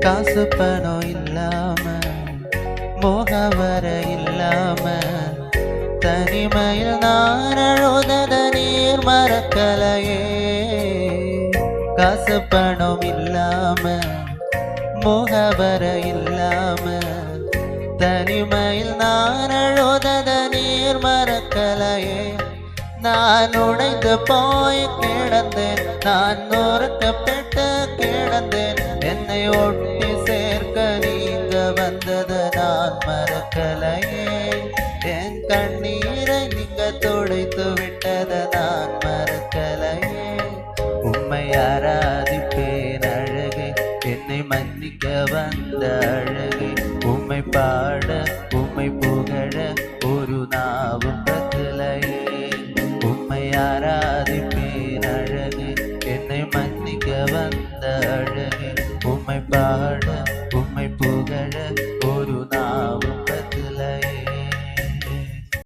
காசு பணம் இல்லாம முகவர இல்லாம தனிமையில் நான் அழுதத நீர் மறக்கலையே. காசு பணம் இல்லாம முகவர இல்லாம தனிமையில் நான் அழுதத நீர் மறக்கலையே. நான் உடைந்து போய் கிடந்தேன், நான் நொறுக்கப்பட்டு கிடந்தேன். என்னை ஒட்டி சேர்க்க நீங்க வந்தது நான் மறக்கலையே. என் கண்ணீரை நீங்க துடைத்து விட்டது நான் மறக்கலையே. உம்மை ஆராதிப்பேன் அழகே, என்னை மன்னிக்க வந்த அழகே. உம்மை பாட உம்மை புகழ ஒரு நாவும் பத்தலையே. உம்மை ஆராதிப்பேன் அழகே, என்னை மன்னிக்க வந்த அழகே. உம்மை பாட